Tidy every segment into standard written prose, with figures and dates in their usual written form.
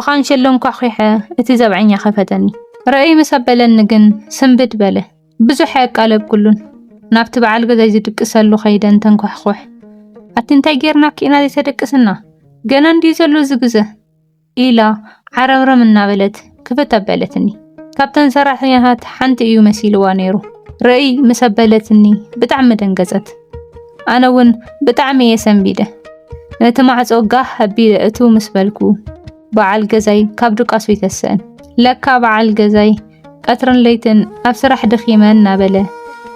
ድኻን ሸሎም ኳኺሐ እቲ ዘብዐኛ ኸፈተኒ رأي مسبلن ግን ስንብድ በለ ብዙሕ ያቃለብ ኩሉን ናብቲ በዓል ገዛይ ዝድቅሰሉ ኸይደን ተንኳሕኳሕ ኣቲ እንታይ ጌርና ኪና ዘይተደቅስና ገና እንዲ ዘሎ ዝግዘ ኢላ ዓረብረም እናበለት ክፍተበለትኒ ካብተን ሰራሕተኛታት ሓንቲ እዩ መሲልዋ ነይሩ رأي مسبلتኒ ብጣዕሚ ደንገጸት ኣነ እውን ብጣዕሚ የሰንቢደ ነቲ ማዕጾ ጋህ ኣቢለ እቱ ምስ በልኩ በዓል ገዛይ ካብ ድቃሱ ይተስአን ለካ በዓል ገዛይ ቀትርን ለይትን ኣብ ስራሕ ደኺመ እናበለ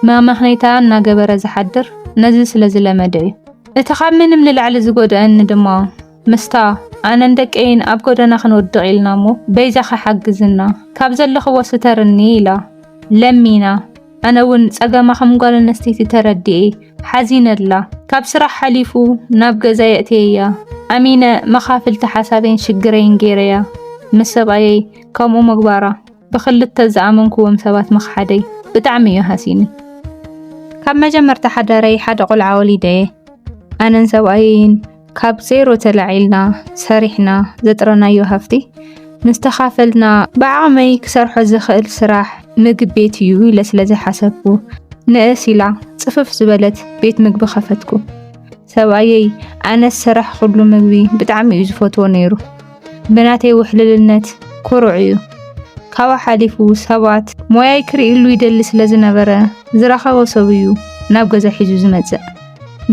ማመኽነይታ እናገበረ ዝሓድር ነዚ ስለ ዝለመደ እዩ እቲ ካብ ምንም ንላዕሊ ዝጎድአኒ ድማ ምስታ ኣነን ደቀይን ኣብ ጎደና ክንወድቕ ኢልና እሞ በይዛ ኸሓግዝና ካብ ዘለኽዎ ስተርኒ ኢላ ለሚና ኣነ እውን ፀገማ ከም ጓል ኣንስተይቲ ተረዲኤ ሓዚነላ ካብ ስራሕ ሓሊፉ ናብ ገዛ የእትየያ ኣሚነ መኻፍልቲ ሓሳበን ሽግረይን ጌረያ ምስ ሰብኣየይ ከምኡ ምግባራ ብኽልተ ዝኣመንክዎም ሰባት መኽሓደይ ብጣዕሚ እዩ ሃሲኒ ካብ መጀመርታ ሓዳረይ ሓደ ቆልዓ ወሊደየ ኣነን ሰብኣየይን ካብ ዜሮ ተላዒልና ሰሪሕና ዘጥረናዮ ሃፍቲ ንስተኻፈልና ብዓቕመይ ክሰርሖ ዝኽእል ስራሕ ምግቢ ቤት እዩ ኢለ ስለዝሓሰብኩ ንእስ ኢላ ጽፍፍ ዝበለት ቤት ምግቢ ኸፈትኩ ሰብኣየይ ኣነ ስራሕ ኩሉ ምግቢ ብጣዕሚ እዩ ዝፈትዎ ነይሩ ብናተይ ውሕልልነት ኩሩዕ እዩ ካብ ሓሊፉ ሰባት ሞያይ ክርእሉ ይደሊ ስለዝነበረ ዝረኸቦ ሰብ እዩ ናብ ገዛ ሒዙ ዝመጽእ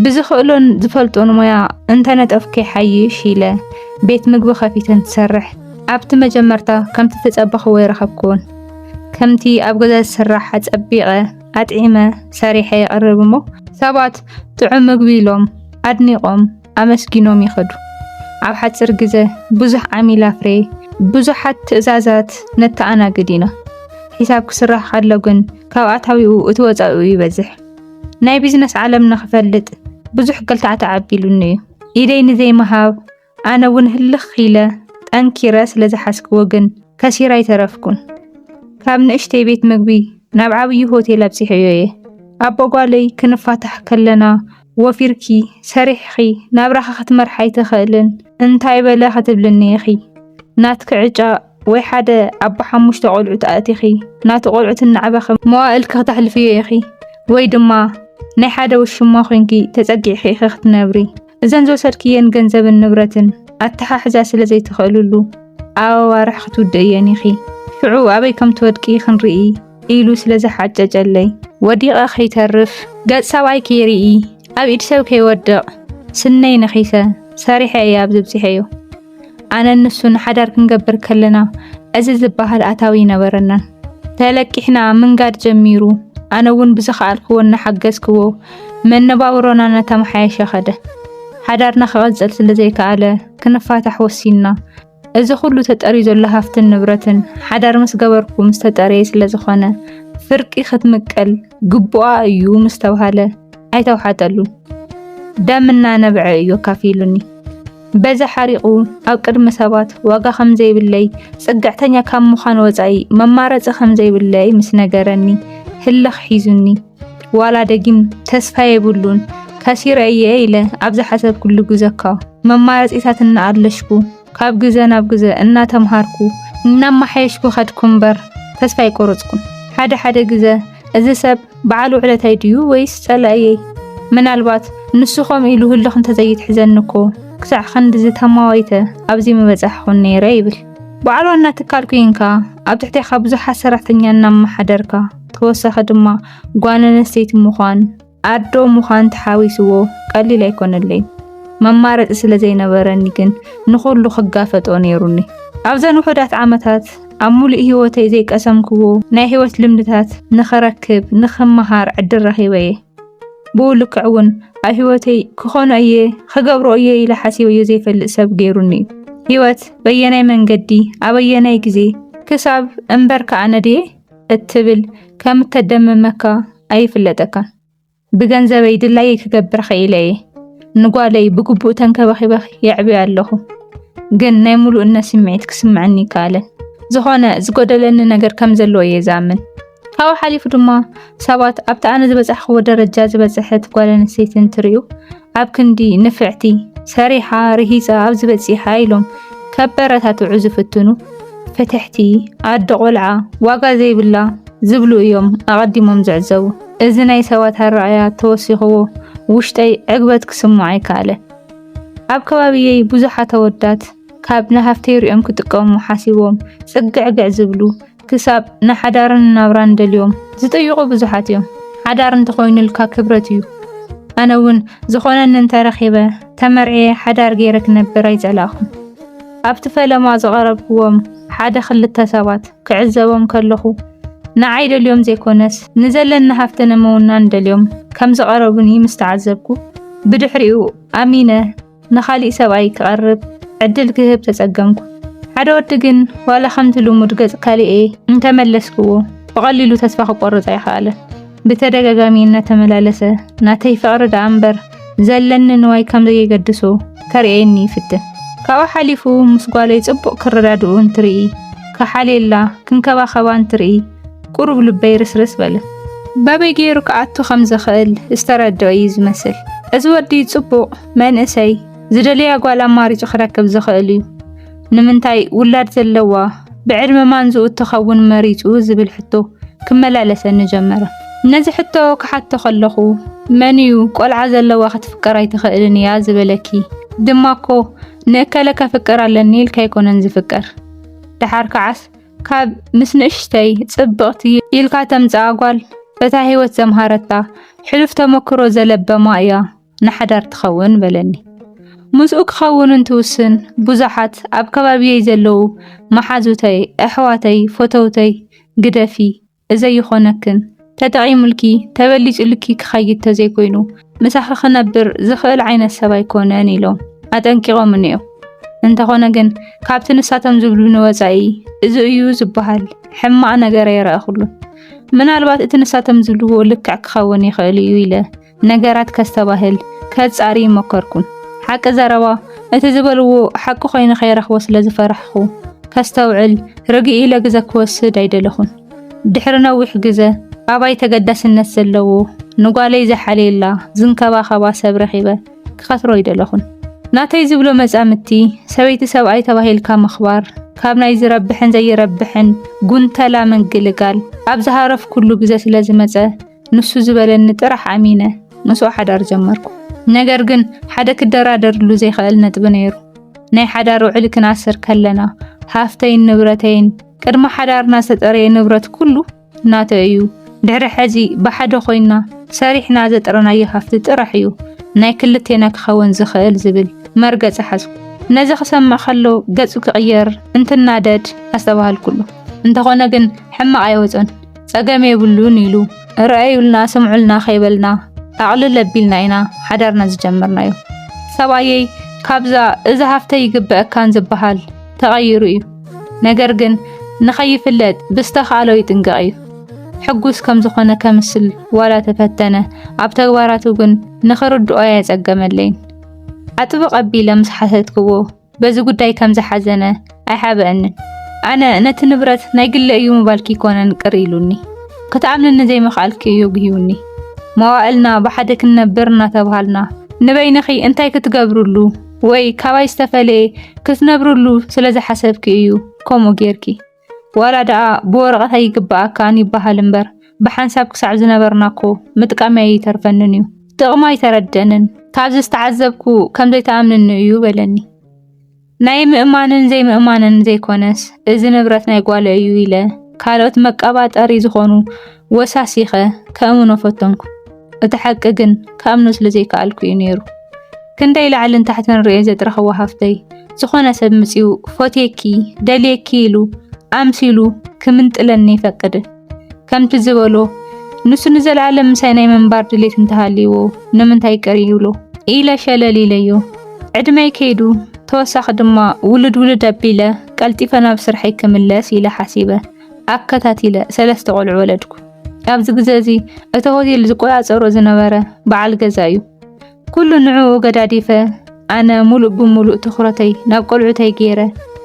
ብዝኽእሎን ዝፈልጦን ሞያ እንተነጠፍከ ሓይሽ ኢለ ቤት ምግቢ ኸፊተን ትሰርሕ ኣብቲ መጀመርታ ከምቲ ተጸበኽዎ ይረኸብኩን ከምቲ ኣብ ገዛ ዝስራሕ ኣጸቢቐ ኣጥዒመ ሰሪሐ ይቐርብ እሞ ሰባት ጥዑም ምግቢ ኢሎም ኣድኒቖም ኣመስጊኖም ይኸዱ ኣብ ሓፂር ግዜ ብዙሕ ዓሚል ኣፍሬ ብዙሓት ትእዛዛት ነተኣናግድ ኢና ሒሳብ ክስራሕ ከሎ ግን ካብ ኣታዊኡ እቲ ወፃኡ ይበዝሕ ናይ ቢዝነስ ዓለም ንኽፈልጥ ብዙሕ ገልታዕቲ ዓቢሉኒ እዩ ኢደይ ንዘይመሃብ ኣነ እውን ህልኽ ኢለ ጠንኪረ ስለዝሓስክዎ ግን ከሲራ ይተረፍኩን ካብ ንእሽተይ ቤት ምግቢ ናብ ዓብዪ ሆቴል ኣብፂሕዮ እየ ኣቦ ጓለይ ክንፋታሕ ከለና ወፊርኪ ሰሪሕኺ ናብራኻ ክትመርሓ ኣይትኽእልን እንታይ በለ ክትብልኒ ኢኺ ናትክ ዕጫ ወይ ሓደ ኣቦ ሓሙሽተ ቆልዑ ተኣቲኺ ናቲ ቆልዑት እናዕበኸ መዋእል ከተሕልፍዮ ኢኺ ወይ ድማ ናይ ሓደ ውሽማ ኮንኪ ተጸጊዕኺ ኢኺ ክትነብሪ እዘን ዝወሰድክየን ገንዘብን ንብረትን ኣተሓሕዛ ስለ ዘይትኽእልሉ ኣዋርሕ ክትውድእየን ኢኺ ሽዑ ኣበይ ከም ትወድቂ ክንርኢ ኢሉ ስለ ዝሓጨጨለይ ወዲቐ ኸይተርፍ ገጽ ሰብኣይ ከይርኢ ኣብ ኢድ ሰብ ከይወድቕ ስነይ ነኺሰ ሰሪሐ እየ ኣብ ዝብፅሐዮ ኣነ ንሱን ሓዳር ክንገብር ከለና እዚ ዝበሃል ኣታዊ ነበረናን ተለቂሕና ምንጋድ ጀሚሩ ኣነ እውን ብዝኸኣልክዎ እናሓገዝክዎ መነባብሮና ነተመሓየሸ ኸደ ሓዳርና ክቕፅል ስለ ዘይከኣለ ክንፋታሕ ወሲና እዚ ኩሉ ተጠርዩ ዘሎ ሃፍትን ንብረትን ሓዳር ምስ ገበርኩ ምስ ተጠረየ ስለ ዝኾነ ፍርቂ ክትምቀል ግቡኣ እዩ ምስ ተባሃለ ኣይተውሓጠሉን ደምና ነብዐ እዩ ካፊሉኒ በዛ ሓሪቑ ኣብ ቅድሚ ሰባት ዋጋ ከም ዘይብለይ ጽግዕተኛ ካብ ምዃን ወፃኢ መማረፂ ከም ዘይብለይ ምስ ነገረኒ ህልኽ ሒዙኒ ዋላ ደጊም ተስፋ የብሉን ከሲረ እየ ኢለ ኣብ ዝሓሰብ ኩሉ ግዘካ መማረፂታት እናኣለሽኩ ካብ ግዘ ናብ ግዘ እናተምሃርኩ እናማሓየሽኩ ኸድኩ እምበር ተስፋ ኣይቆረፅኩን ሓደ ግዘ እዚ ሰብ በዓል ውዕለታይ ድዩ ወይስ ጸላእየይ ምናልባት ንስኹም ኢሉ ህልኽ እንተዘይትሕዘንኮ ክሳዕ ክንዲ ዝተማወይተ ኣብዚ ምበጻሕኹን ነይረ ይብል በዓል ዋና ትካል ኮይንካ ኣብ ትሕቲኻ ብዙሓት ሰራሕተኛ እናመሓደርካ ተወሳኺ ድማ ጓል ኣንስተይቲ ምዃን ኣዶ ምዃን ተሓዊስዎ ቀሊል ኣይኮነለይ መማረፂ ስለ ዘይነበረኒ ግን ንኹሉ ክጋፈጦ ነይሩኒ ኣብዘን ውሑዳት ዓመታት ኣብ ሙሉእ ህይወተይ ዘይቀሰምክዎ ናይ ህይወት ልምድታት ንኽረክብ ንኽመሃር ዕድል ረኺበ እየ ብኡ ልክዕ እውን ኣብ ህይወተይ ክኾኖ እየ ክገብሮ እየ ኢለ ሓሲበዮ ዘይፈልጥ ሰብ ገይሩኒ ህይወት በየናይ መንገዲ ኣበየናይ ግዜ ክሳብ እምበርካ ኣነ ድየ እትብል ከም እተደመመካ ኣይፍለጠካን ብገንዘበይ ድላየይ ክገብር ኸኢለ እየ ንጓለይ ብግቡእ ተንከባኺበ የዕብዮ ኣለኹ ግን ናይ ሙሉእነት ስምዒት ክስምዐኒ ይከኣለን ዝኾነ ዝጎደለኒ ነገር ከም ዘሎ እየ ዝኣምን ካብኡ ሓሊፉ ድማ ሰባት ኣብቲ ኣነ ዝበፅሕክዎ ደረጃ ዝበፅሐት ጓል ኣንስተይቲ እንትርእዩ ኣብ ክንዲ ንፍዕቲ ሰሪሓ ርሂፃ ኣብ ዝበፂሓ ኢሎም ከበረታትዑ ዝፍትኑ ፈትሕቲ ኣደ ቆልዓ ዋጋ ዘይብላ ዝብሉ እዮም ኣቐዲሞም ዝዕዘቡ። እዚ ናይ ሰባት ኣረኣእያ ተወሲኽዎ ውሽጠይ ዕግበት ክስምዖ ኣይከኣለ። ኣብ ከባቢየይ ብዙሓት ኣወዳት ካብ ንሃፍተይ ሪኦም ክጥቀሙ ሓሲቦም ጽግዕግዕ ዝብሉ ክሳብ ንሓዳርን ናብራን ደልዮም ዝጠይቁ ብዙሓት እዮም። ሓዳር እንተኾይኑልካ ክብረት እዩ። ኣነ እውን ዝኾነኒ እንተረኺበ ተመርዕየ ሓዳር ገይረ ክነብር ኣይጸላእኹን። ኣብቲ ፈለማ ዝቐረብክዎም ሓደ ክልተ ሰባት ክዕዘቦም ከለኹ ንዓይ ደልዮም ዘይኮነስ ንዘለና ሃፍቲ ንምውናን ደልዮም ከም ዝቐረቡኒ ምስ ተዓዘብኩ ብድሕሪኡ ኣሚነ ንኻሊእ ሰብኣይ ክቐርብ ዕድል ክህብ ተጸገምኩ። ሓደ ወዲ ግን ዋላ ከምቲ ልሙድ ገጽ ካልኤ እንተመለስክዎ ብቐሊሉ ተስፋ ክቆርጽ ኣይከኣለን። ብተደጋጋሚ እናተመላለሰ ናተይ ፍቕሪ ደኣ እምበር ዘለኒ ንዋይ ከም ዘይገድሶ ከርእየኒ ይፍትን። ካብኡ ሓሊፉ ምስ ጓለይ ጽቡቕ ክረዳድኡ እንትርኢ ክሓልየላ ክንከባኸባ እንትርኢ ቁሩብ ልበይ ርስርስ በለ። ባበይ ገይሩ ክኣቱ ከም ዝኽእል ዝተረድኦ እዩ ዝመስል። እዚ ወዲ ጽቡቕ መንእሰይ ዝደልያ ጓል ኣማሪጹ ክረክብ ዝኽእል እዩ። ንምንታይ ውላድ ዘለዋ ብዕድመ ማንዝኡ እትኸውን መሪጹ ዝብል ሕቶ ክመላለሰኒ ጀመረ። ነዚ ሕቶ ክሓቶ ከለኹ መን እዩ ቆልዓ ዘለዋ ክትፍቀር ኣይትኽእልን እያ ዝበለኪ ድማ እኮ ንእከለ ከፍቅር ኣለኒ ኢልካ ኣይኮነን ዝፍቀር። ድሓር ከዓስ ካብ ምስ ንእሽተይ ጽብቕቲ ኢልካ ተምፅኣ ጓል እታ ህይወት ዘምሃረታ ሕሉፍ ተመክሮ ዘለበማ እያ ንሓዳር ትኸውን በለኒ። ምስኡ ክኸውን እንትውስን ብዙሓት ኣብ ከባቢየይ ዘለዉ መሓዙተይ ኣሕዋተይ ፈተውተይ ግደፊ እዘይኾነክን ተጠቒሙልኪ ተበሊጹልኪ ክኸይድ ተዘይኮይኑ ምሳኺ ክነብር ዝኽእል ዓይነት ሰብ ኣይኮነን ኢሎም ኣጠንቂቖም እኒኦም። እንተኾነ ግን ካብቲ ንሳቶም ዝብሉ ንወፃኢ እዚ እዩ ዝበሃል ሕማቕ ነገር ኣይረአኹሉ። ምናልባት እቲ ንሳቶም ዝብልዎ ልክዕ ክኸውን ይኽእል እዩ ኢለ ነገራት ከስተባህል ከጻሪ ሞከርኩን። ሓቂ ዘረባ እቲ ዝበልዎ ሓቂ ኮይኑ ከይረኽቦ ስለ ዝፈራሕኹ ከስተውዕል ርግኢ ኢለ ግዜ ክወስድ ኣይደለኹን። ድሕሪ ነዊሕ ግዜ ኣባይ ተገዳስነት ዘለዎ ንጓለይ ዝሓልየላ ዝንከባኸባ ሰብ ረኺበ ክኸትሮ ይደለኹን። ናተይ ዝብሎ መጻምቲ ሰበይቲ ሰብኣይ ተባሂልካ ምኽባር ካብ ናይ ዝረብሕን ዘይረብሕን ጉንተላ ምንግልጋል ኣብ ዝሃረፍ ኩሉ ግዜ ስለ ዝመፀ ንሱ ዝበለኒ ጥራሕ ኣሚነ ምስኡ ሓዳር ጀመርኩ። ነገር ግን ሓደ ክደራደርሉ ዘይኽእል ነጥቢ ነይሩ። ናይ ሓዳር ውዕል ክናስር ከለና ሃፍተይን ንብረተይን ቅድሚ ሓዳርና ዝተጠረየ ንብረት ኩሉ ናተ እዩ። ድሕሪ ሕዚ ብሓደ ኮይና ሰሪሕና ዘጠረናዮ ሃፍቲ ጥራሕ እዩ ናይ ክልቴና ክኸውን ዝኽእል ዝብል መርገጽ ሓዝኩ። ነዚ ክሰምዕ ከሎ ገጹ ክቕየር እንትናደድ ኣስተባሃልኩሉ። እንተኾነ ግን ሕማቕ ኣይወፀን ጸገም የብሉን ኢሉ ረአዩልና ስምዑልና ኸይበልና ኣቕልል ኣቢልና ኢና ሓዳርና ዝጀመርናዮ። ሰብኣየይ ካብዛ እዚ ሃፍተይ ይግብአካን ዝበሃል ተቐይሩ እዩ። ነገር ግን ንኸይፍለጥ ብዝተኻእሎ ይጥንቀቕ እዩ። ሕጉስ ከም ዝኾነ ከምስል ዋላ ተፈተነ ኣብ ተግባራቱ ግን ንኽርድኦ ኣይጸገመለይን። ኣጥብቕ ኣቢለ ምስ ሓሰትክዎ በዚ ጉዳይ ከም ዝሓዘነ ኣይሓበአንን። ኣነ ነቲ ንብረት ናይ ግለ እዩ ምባልኪ ይኮነን ቅር ኢሉኒ። ክትኣምንኒ ዘይምኽኣልኪ እዩ ግሂውኒ። መዋእልና ብሓደ ክንነብር እናተባሃልና ንበይንኺ እንታይ ክትገብሩሉ ወይ ካባይ ዝተፈለየ ክትነብሩሉ ስለ ዝሓሰብኪ እዩ ከምኡ ጌርኪ። ዋላ ደኣ ብወረቐት ኣይግባኣካን ይበሃል እምበር ብሓንሳብ ክሳዕ ዝነበርናኮ ምጥቃመ ኣይተርፈንን እዩ። ጥቕማ ኣይተረድአንን። ካብዚ ዝተዓዘብኩ ከም ዘይተኣምንኒ እዩ በለኒ። ናይ ምእማንን ዘይምእማንን ዘይኮነስ እዚ ንብረት ናይ ጓለ እዩ ኢለ ካልኦት መቀባጠሪ ዝኾኑ ወሳሲኸ ከእምኖ ፈተንኩ። እቲ ሓቂ ግን ከእምኖ ስለ ዘይከኣልኩ እዩ ነይሩ። ክንደይ ላዕልን ታሕትን ርእየ ዘጥረኸቦ ሃፍተይ ዝኾነ ሰብ ምፂኡ ፎቴኪ ደልየኪ ኢሉ ኣምሲሉ ክምንጥለኒ ይፈቅድ። ከምቲ ዝበሎ ንሱ ንዘለዓለም ምሳይ ናይ መንባር ድሌት እንተሃልይዎ ንምንታይ ቀሪ ይብሎ ኢለ ሸለል ኢለዮ። ዕድመይ ከይዱ ተወሳኺ ድማ ውልድ ኣቢለ ቀልጢፈ ናብ ስርሐይ ክምለስ ኢለ ሓሲበ ኣከታቲለ 3 ቆልዑ ወለድኩ። ኣብዚ ግዜ እዚ እቲ ሆቴል ዝቆፃፀሮ ዝነበረ በዓል ገዛ እዩ። ኩሉ ንዕኡ ገዳዲፈ ኣነ ሙሉእ ብሙሉእ ትኹረተይ ናብ ቆልዑተይ ገይረ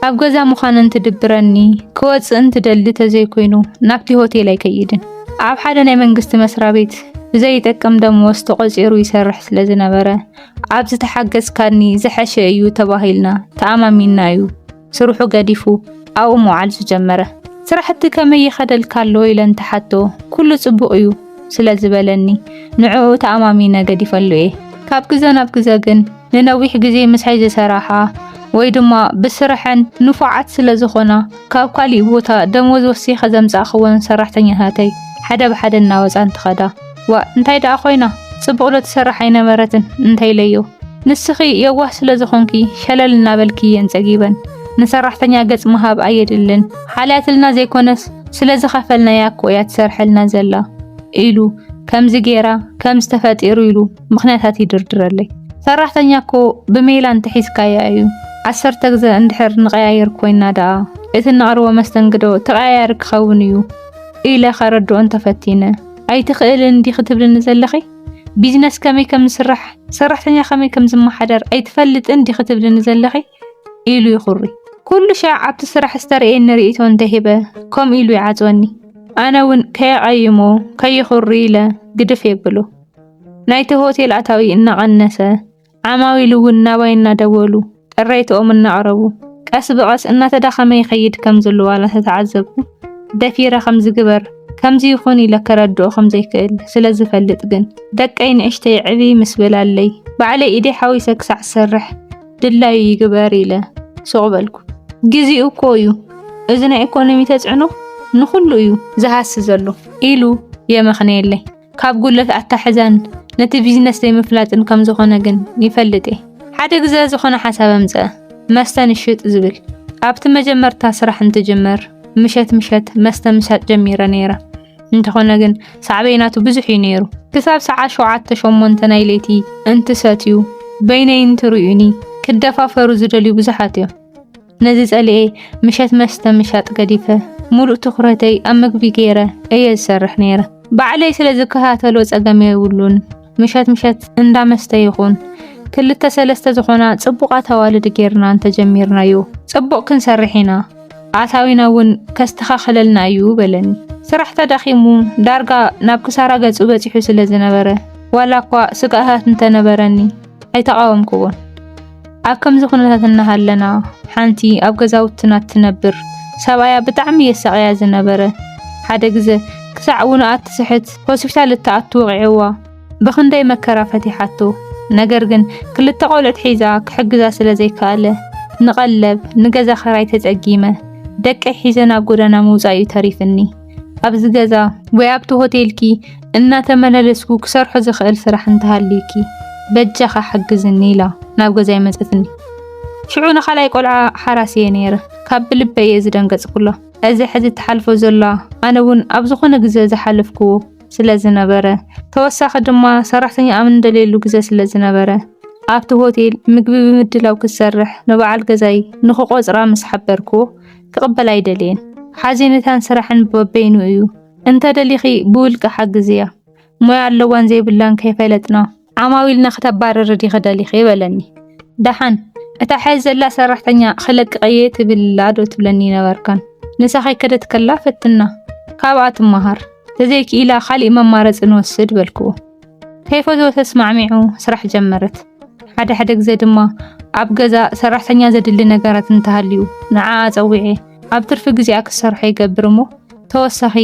ኣብ ገዛ ምዃን እንትድብረኒ ክወፅእ እንትደሊ ተዘይኮይኑ ናብቲ ሆቴል ኣይከይድን። ኣብ ሓደ ናይ መንግስቲ መስሪያ ቤት ብዘይጠቅም ደመወዝ ተቆፂሩ ይሰርሕ ስለ ዝነበረ ኣብ ዝተሓገዝካኒ ዝሐሸ እዩ ተባሂልና ተኣማሚና እዩ ስርሑ ገዲፉ ኣብኡ መዋዕል ዝጀመረ ስራሕቲ ከመይ ይኸደልካ ኣሎ ኢለ እንተሓቶ ኩሉ ጽቡቕ እዩ ስለ ዝበለኒ ንዕኡ ተኣማሚነ ገዲፈሉ እየ ካብ ግዜ ናብ ግዜ ግን ንነዊሕ ግዜ ምስይ ዝሰራሓ ወይ ድማ ብስራሕን ንፉዓት ስለ ዝኾና ካብ ካሊእ ቦታ ደሞዝ ወሲኸ ዘምጻእኽወን ሰራሕተኛታተይ ሓደ ብሓደ እናወፃ እንትኸዳ ዋ እንታይ ደኣ ኮይና ጽቡቕ ሎ ትሰርሕ ኣይነበረትን እንተይለዮ ንስኺ የዋህ ስለ ዝኾንኪ ሸለል እናበልኪ የንጸጊበን ንሰራሕተኛ ገጽ መሃብ ኣየድልን ሓልያትልና ዘይኮነስ ስለ ዝኸፈልናያ እኮ እያ ትሰርሐልና ዘላ ኢሉ ከምዚ ጌራ ከም ዝተፈጢሩ ኢሉ ምኽንያታት ይድርድረለይ ሰራሕተኛ እኮ ብሜላ እንተሒዝካያ እዩ 10 ግዜ እንድሕር ንቀያየር ኮይና ደኣ እቲ ንቕርቦ መስተንግዶ ተቀያያሪ ክኸውን እዩ ኢለ ከረድኦ እንተፈቲነ ኣይትኽእልን እንዲ ክትብልኒ ዘለኺ ቢዝነስ ከመይ ከም ዝስራሕ ሰራሕተኛ ከመይ ከም ዝመሓደር ኣይትፈልጥን እንዲ ክትብልኒ ዘለኺ ኢሉ ይኹሪ ኩሉ ሻዕ ኣብቲ ስራሕ ዝተርኤየኒ ርኢቶ እንተሂበ ከምኡ ኢሉ ይዓፅወኒ ኣነ እውን ከየቐይሞ ከይኹሪ ኢለ ግድፍ የብሎ ናይቲ ሆቴል ኣታዊ እናቐነሰ ዓማዊል እውን ናባይ እናደወሉ ጥረይቶኦም እናቕረቡ ቀስ ብቐስ እናተዳኸመ ይኸይድ ከም ዘሎ ዋላ ተተዓዘብኩ ደፊረ ከም ዝግበር ከምዚ ይኹን ኢለ ከረድኦ ከም ዘይክእል ስለ ዝፈልጥ ግን ደቀይ ንእሽተይ ዕቢ ምስ በላለይ ባዕለይ ኢደ ሓዊሰ ክሳዕ ዝሰርሕ ድላዩ ይግበር ኢለ ስቕ በልኩ ግዚኡ እኮ እዩ እዚ ናይ ኢኮኖሚ ተፅዕኖ ንኹሉ እዩ ዝሃስ ዘሎ ኢሉ የመኽነየለይ ካብ ጉለት ኣታሕዛን ነቲ ቢዝነስ ዘይምፍላጥን ከም ዝኾነ ግን ይፈልጥ እየ ሓደ ግዜ ዝኾነ ሓሳብ ኣምፀአ መስተ ንሽጥ ዝብል ኣብቲ መጀመርታ ስራሕ እንትጅመር ምሸት መስተ ምሻጥ ጀሚረ ነይረ እንተኾነ ግን ሳዕበይናቱ ብዙሕ እዩ ነይሩ ክሳብ ሰዓት 7-8 ናይ ለይቲ እንትሰትዩ በይነይ እንትርዩኒ ክደፋፈሩ ዝደልዩ ብዙሓት እዮም ነዚ ጸልኤ ምሸት መስተ ምሻጥ ገዲፈ ሙሉእ ትኹረተይ ኣብ ምግቢ ገይረ እየ ዝሰርሕ ነይረ ባዕለይ ስለ ዝከታተሎ ፀገም የብሉን ምሸት እንዳ መስተ ይኹን ክልተ ሰለስተ ዝኾና ጽቡቓት ኣዋልድ ጌርና እንተጀሚርናዮ ጽቡቕ ክንሰርሕ ኢና ኣታዊና እውን ከስተኻኸለልና እዩ በለኒ ስራሕ ተዳኺሙ ዳርጋ ናብ ክሳራ ገጹ በፂሑ ስለ ዝነበረ ዋላ እኳ ስጋኣታት እንተነበረኒ ኣይተቃወምኩዎን ኣብ ከምዚ ኩነታት እናሃለና ሓንቲ ኣብ ገዛውትና ትነብር ሰብኣያ ብጣዕሚ የሰቕያ ዝነበረ ሓደ ግዜ ክሳዕ እውን ኣትስሕት ሆስፒታል እተኣቱ ወቂዕዋ ብኽንደይ መከራ ፈቲሓቶ ነገር ግን ክልተ ቆልዑት ሒዛ ክሕግዛ ስለ ዘይከኣለ ንቐለብ ንገዛ ኸራይ ተጸጊመ ደቀይ ሒዘ ናብ ጎደና ምውፃእ እዩ ተሪፍኒ ኣብዚ ገዛ ወይ ኣብቲ ሆቴልኪ እናተመላለስኩ ክሰርሖ ዝኽእል ስራሕ እንተሃልዩኪ በጃኻ ሓግዝኒ ኢላ ናብ ገዛይ መፀትኒ ሽዑ ንኻልኣይ ቆልዓ ሓራስየ ነይረ ካብ ብልበይ እየ ዝደንገጽ ኩሎ እዚ ሕዚ ተሓልፎ ዘላ ኣነ እውን ኣብ ዝኾነ ግዜ ዝሓልፍክዎ ስለ ዝነበረ ተወሳኺ ድማ ሰራሕተኛ ኣብ እንደሌሉ ግዜ ስለ ዝነበረ ኣብቲ ሆቴል ምግቢ ብምድላው ክሰርሕ ንበዓል ገዛይ ንኽቆፅራ ምስ ሓበርክዎ ክቕበል ኣይደልየን ሓዚነታን ስራሕን በበይኑ እዩ እንተደሊኺ ብውልቂ ሓግዝ እያ ሞያ ኣለዋን ዘይብላን ከይፈለጥና ዓማዊልና ክተባረር ዲኺ ደሊኺ ይበለኒ ደሓን እታ ሓዝ ዘላ ሰራሕተኛ ክለቅቀየ ትብላ ዶ ትብለኒ ነበርካን ንሳኸይ ከደት ከላ ፈትና ካብኣ ትመሃር ተዘይክኢላ ካሊእ መማረፂ ንወስድ በልክዎ ከይፈትዎ ተስማዕሚዑ ስራሕ ጀመረት ሓደ ግዜ ድማ ኣብ ገዛ ሰራሕተኛ ዘድሊ ነገራት እንተሃልዩ ንዓኣ ፀዊዐ ኣብ ትርፊ ግዜኣ ክሰርሖ ይገብር እሞ ተወሳኺ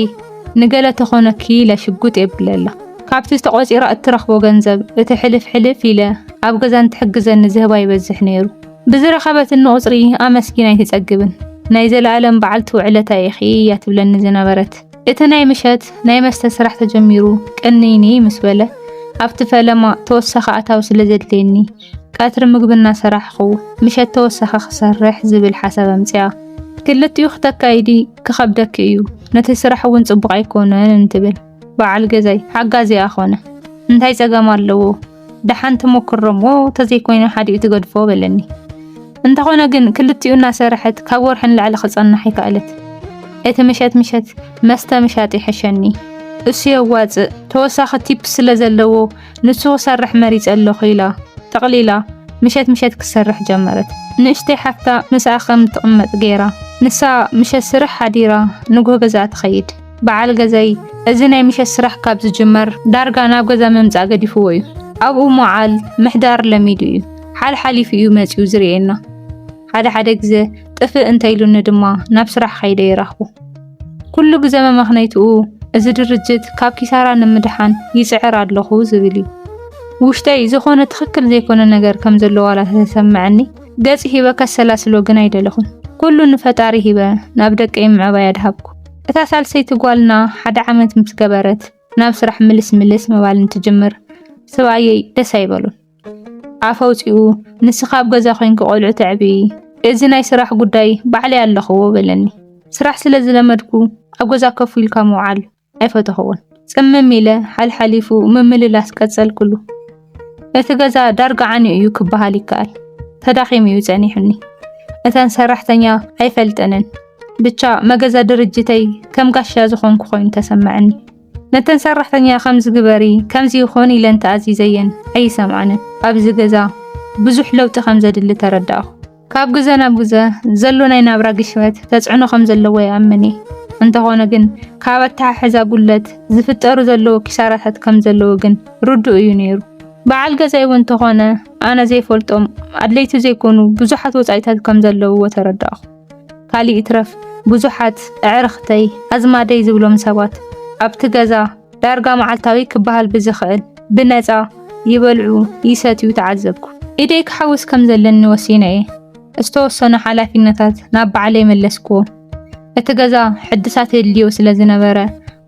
ንገለ ተኾነኪ ኢለ ሽጉጥ የብለላ ካብቲ ዝተቆፂራ እትረኽቦ ገንዘብ እቲ ሕልፍ ኢለ ኣብ ገዛ እንትሕግዘኒ ዝህባ ይበዝሕ ነይሩ ብዝረኸበት ንቁፅሪ ኣመስጊና ኣይትጸግብን ናይ ዘለኣለም በዓልቲ ውዕለታ ኢኺ እያ ትብለኒ ዝነበረት እቲ ናይ ምሸት ናይ መስተ ስራሕ ተጀሚሩ ቀኒኒ ምስ በለ ኣብቲ ፈለማ ተወሳኺ ኣታዊ ስለ ዘድልየኒ ቀትሪ ምግብና ሰራሕኹ ምሸት ተወሳኺ ክሰርሕ ዝብል ሓሳብ ኣምፅያ ክልቲኡ ክተካይዲ ክኸብደኪ እዩ ነቲ ስራሕ እውን ጽቡቕ ኣይኮነን እንትብል በዓል ገዛይ ሓጋዚኣ ኾነ እንታይ ፀገም ኣለዎ ደሓን ትሞክሮሞ ተዘይኮይነ ሓዲኡ ትገድፎ በለኒ እንተኾነ ግን ክልቲኡ እናሰርሐት ካብ ወርሕን ላዕሊ ክጸንሕ ይከኣለት እቲ ምሸት መስተ ምሻጥ ይሕሸኒ እሱ የዋፅእ ተወሳኺ ቲፕ ስለ ዘለዎ ንሱ ክሰርሕ መሪፅ ኣለኹ ኢላ ጠቕሊላ ምሸት ክሰርሕ ጀመረት ንእሽተይ ሓፍታ ምስኣ ከም ትቕመጥ ገይራ ንሳ ምሸት ስራሕ ሓዲራ ንጉህ ገዛ ትኸይድ በዓል ገዛይ እዚ ናይ ምሸት ስራሕ ካብ ዝጅመር ዳርጋ ናብ ገዛ መምጻእ ገዲፍዎ እዩ ኣብኡ መዓል ምሕዳር ለሚዱ እዩ ሓልሓሊፍ እዩ መፅኡ ዝርኤና ሓደ ግዜ ጥፍእ እንተይሉኒ ድማ ናብ ስራሕ ከይደ ይራኽቡ ኩሉ ግዜ መምኽነይትኡ እዚ ድርጅት ካብ ኪሳራ ንምድሓን ይጽዕር ኣለኹ ዝብል እዩ ውሽተይ ዝኾነ ትኽክል ዘይኮነ ነገር ከም ዘለዎ ዋላ ተሰምዐኒ ገጽ ሂበ ከሰላስሎ ግን አይደለኹን ኩሉ ንፈጣሪ ሂበ ናብ ደቀይ ምዕባይ ኣድሃብኩ እታ ሳልሰይቲ ጓልና ሓደ ዓመት ምስ ገበረት ናብ ስራሕ ምልስ መባል እንትጅምር ሰብኣየይ ደስ ኣይበሉን ኣፈውፂኡ ንስኻ ኣብ ገዛ ኮይንክ ቆልዑ ተዕቢ እዚ ናይ ስራሕ ጉዳይ ባዕለይ ኣለኽዎ በለኒ ስራሕ ስለ ዝለመድኩ ኣብ ገዛ ከፍ ኢልካ ምውዓል ኣይፈተኹውን ጽምም ኢለ ሓልሓሊፉ ምምልላስ ቀጸል ኩሉ እቲ ገዛ ዳርጋ ዓንዩ እዩ ክበሃል ይከኣል ተዳኺሙ እዩ ጸኒሑኒ እተን ሰራሕተኛ ኣይፈልጠንን ብቻ መገዛ ድርጅተይ ከም ጋሻ ዝኾንኩ ኮይኑ ተሰምዐኒ ነተን ሰራሕተኛ ከምዚ ግበሪ ከምዚ ይኾን ኢለን ተኣዚዘየን ኣይሰምዓንን ኣብዚ ገዛ ብዙሕ ለውጢ ከም ዘድሊ ተረዳእኹ ካብ ግዜ ናብ ግዜ ዘሎ ናይ ናብራ ግሽበት ተጽዕኖ ከም ዘለዎ ይኣምን እንተኾነ ግን ካብ ኣተሓሕዛ ጉለት ዝፍጠሩ ዘለዎ ኪሳራታት ከም ዘለዎ ግን ርዱእ እዩ ነይሩ በዓል ገዛይ እውን እንተኾነ ኣነ ዘይፈልጦም ኣድለይቲ ዘይኮኑ ብዙሓት ወጻኢታት ከም ዘለውዎ ተረዳእኹ ካሊእ ትረፍ ብዙሓት ኣዕርኽተይ ኣዝማደይ ዝብሎም ሰባት ኣብቲ ገዛ ዳርጋ መዓልታዊ ክበሃል ብዝኽእል ብነፃ ይበልዑ ይሰትዩ ተዓዘብኩ ኢደይ ክሓውስ ከም ዘለኒ ወሲነ እየ ዝተወሰኑ ሓላፊነታት ናብ ባዕለይ መለስክዎ እቲ ገዛ ሕድሳት የድልዮ ስለ ዝነበረ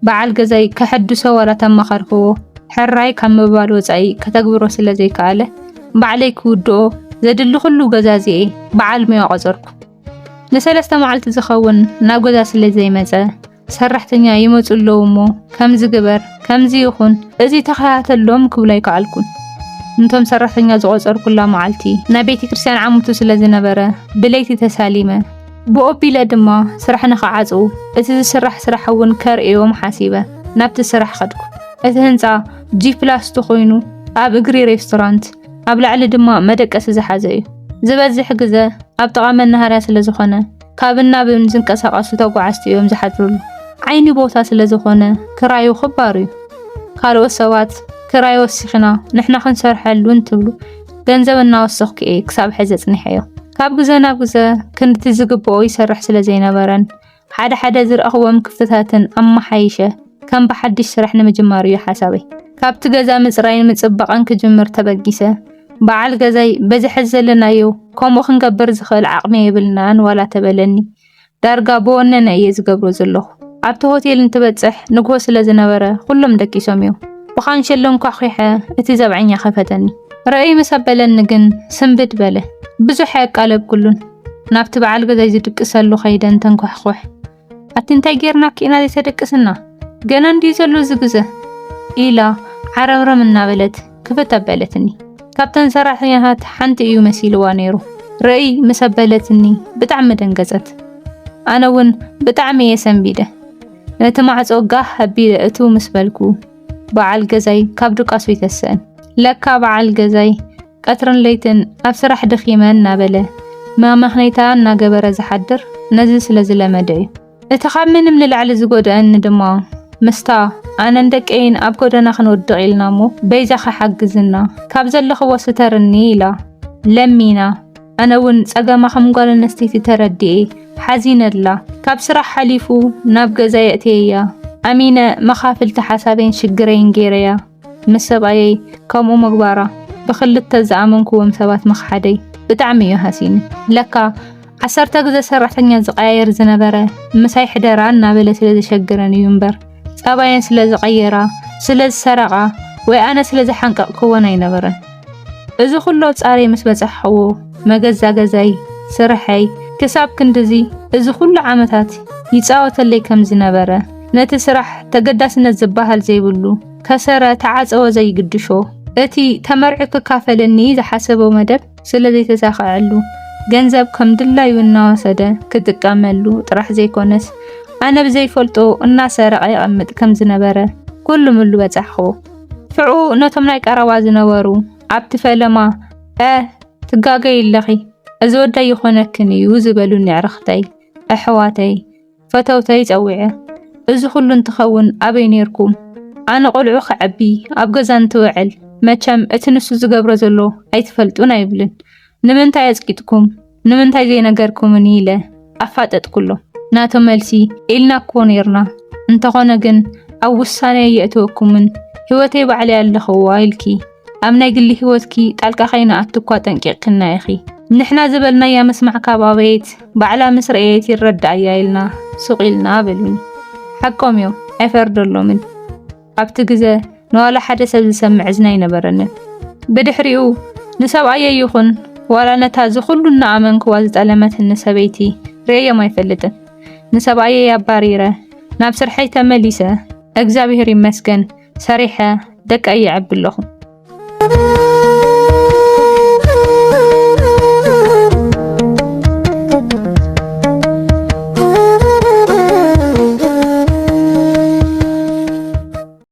በዓል ገዛይ ከሕድሶ ዋላ ተመኻርክዎ ሕራይ ካብ ምባል ወፃኢ ከተግብሮ ስለ ዘይከኣለ ባዕለይ ክውድኦ ዘድሊ ኩሉ ገዛዚኤ በዓል ሞያ ቆፀርኩ ንሰለስተ መዓልቲ ዝኸውን ናብ ገዛ ስለ ዘይመፀ ሰራሕተኛ ይመፁ ኣለዉ እሞ ከምዚ ግበር ከምዚ ይኹን እዚ ተኸታተሎም ክብሎ ኣይከኣልኩን እንቶም ሰራሕተኛ ዝቆፀርኩላ መዓልቲ ናብ ቤተ ክርስቲያን ዓሙቱ ስለ ዝነበረ ብለይቲ ተሳሊመ ብኦቢለ ድማ ስራሕ ንኸዓፅኡ እቲ ዝስራሕ ስራሕ እውን ከርእዮም ሓሲበ ናብቲ ስራሕ ኸድኩ እቲ ህንፃ ጂ+ ኮይኑ ኣብ እግሪ ሬስቶራንት ኣብ ላዕሊ ድማ መደቀሲ ዝሓዘ እዩ ዝበዝሕ ግዜ ኣብ ጥቓ መናሃርያ ስለ ዝኾነ ካብን ናብን ዝንቀሳቐሱ ተጓዓዝቲ እዮም ዝሓድሩሉ ዓይኒ ቦታ ስለ ዝኾነ ክራዩ ክባር እዩ ካልኦት ሰባት ክራይ ወሲኽና ንሕና ክንሰርሐሉ እንትብሉ ገንዘብ እናወሰኽኩ እየ ክሳብ ሕዚ ጽኒሐዮ ካብ ግዜ ናብ ግዜ ክንድቲ ዝግብኦ ይሰርሕ ስለ ዘይነበረን ሓደ ዝረኽቦም ክፍተታትን ኣመሓይሸ ከም ብሓድሽ ስራሕ ንምጅማር እዩ ሓሳበይ ካብቲ ገዛ ምጽራይን ምጽባቕን ክጅምር ተበጊሰ በዓል ገዛይ በዚ ሕዚ ዘለናዮ ከምኡ ክንገብር ዝኽእል ዓቕሚ የብልናን ዋላ ተበለኒ ዳርጋ ብወነነ እየ ዝገብሮ ዘለኹ ኣብቲ ሆቴል እንትበጽሕ ንግሆ ስለ ዝነበረ ኩሎም ደቂሶም እዮም ብኻንሸሎን ኳኺሐ እቲ ዘብዐኛ ኸፈተኒ ረአይ መሰበለኒ ግን ስንብድ በለ ብዙሕ ያቃለብ ኩሉን ናብቲ በዓል ገዛይ ዝድቅሰሉ ኸይደን ተንኳሕኩሕ ኣቲ እንታይ ጌርና ኪና ዘይተደቅስና ገና እንዲህ ዘሎ ዝግዘ ኢላ ዓረብረም እናበለት ክፈተበለትኒ ካብተን ሰራሕተኛታት ሓንቲ እዩ መሲልዋ ነይሩ ረአይ መሰበለትኒ ብጣዕሚ ደንገጸት ኣነ እውን ብጣዕሚ እየ ሰንቢደ ነቲ ማዕጾ ጋህ ኣቢለ እቱ ምስ በልኩ በዓል ገዛይ ካብ ድቃሱ ይተስአን ለካ በዓል ገዛይ ቀትርን ለይትን ኣብ ስራሕ ደኺመ እናበለ መምኽነይታ እናገበረ ዝሓድር ነዚ ስለ ዝለመደ እዩ እቲ ካብ ምንም ንላዕሊ ዝጎድአኒ ድማ ምስታ ኣነን ደቀይን ኣብ ጎደና ክንወድቕ ኢልና እሞ በይዛ ኸሓግዝና ካብ ዘለኽዎ ስተርኒ ኢላ ለሚና ኣነ እውን ፀገማ ከም ጓል ኣንስተይቲ ተረዲኤ ሓዚነላ ካብ ስራሕ ሓሊፉ ናብ ገዛ የእትየያ ኣሚነ መኻፍልቲ ሓሳበይን ሽግረይን ገይረያ ምስ ሰብኣየይ ከምኡ ምግባራ ብኽልተ ዝኣመንክዎም ሰባት መኽሓደይ ብጣዕሚ እዩ ሃሲኒ ለካ 10 ግዜ ሰራሕተኛ ዝቀያየር ዝነበረ ምሳይ ሕደራ እናበለ ስለ ዝሸግረን እዩ እምበር ፀባየን ስለ ዝቀየራ ስለ ዝሰረቓ ወይ ኣነ ስለ ዝሓንቀቕክዎን ኣይነበረን እዚ ኩሉ ጻሬ ምስ በጽሕዎ መገዛ ገዛይ ስርሐይ ክሳብ ክንድዚ እዚ ኩሉ ዓመታት ይፃወተለይ ከም ዝነበረ ነቲ ስራሕ ተገዳስነት ዝበሃል ዘይብሉ ከሰረ ተዓፀወ ዘይግድሾ እቲ ተመርዒ ክካፈለኒ ዝሓሰቦ መደብ ስለ ዘይተሳኽዐሉ ገንዘብ ከም ድላዩ እናወሰደ ክጥቀመሉ ጥራሕ ዘይኮነስ ኣነ ብዘይፈልጦ እናሰረቐ ይቕምጥ ከም ዝነበረ ኩሉ ምሉ በጻሕዎ ፍዑ ነቶም ናይ ቀረባ ዝነበሩ ኣብቲ ፈለማ ትጋገይ ኣለኺ እዚ ወዳይ ይኾነክን እዩ ዝበሉኒ ኣዕርኽተይ ኣሕዋተይ ፈተውተይ ፀዊዐ እዚ ኩሉ እንትኸውን ኣበይ ነርኩም ኣነ ቆልዑ ክዕቢ ኣብ ገዛ እንትውዕል መቸም እቲ ንሱ ዝገብሮ ዘሎ ኣይትፈልጡን ኣይብልን ንምንታይ ኣጽቂጥኩም ንምንታይ ዘይነገርኩምኒ ኢለ ኣፋጠጥ ኩሎ ናቶ መልሲ ኢልና እኮ ነርና እንተኾነ ግን ኣብ ውሳነ የእትወኩምን ህይወተይ ባዕለይ ኣለኽዋ ኢልኪ ኣብ ናይ ግሊ ህይወትኪ ጣልቃ ከይነኣቱ እኳ ጠንቂቕክና ኢኺ ንሕና ዝበልናያ መስማዕ ካባቤት ባዕላ ምስ ረአየት ይረዳእያ ኢልና ሱቕ ኢልና በሉኒ ሓቆም እዮም ኣይፈርደሎምን ኣብቲ ግዜ ንዋላ ሓደ ሰብ ዝሰምዕ እዝና ኣይነበረንን ብድሕሪኡ ንሰብኣየ ይኹን ዋላ ነታ ዝኹሉ እናኣመንክዋ ዝጠለመትኒ ሰበይቲ ርአዮም ኣይፈልጥን ንሰብኣየ ኣባሪረ ናብ ስርሐይ ተመሊሰ እግዚአብሔር ይመስገን ሰሪሐ ደቀ ይዕብለኹ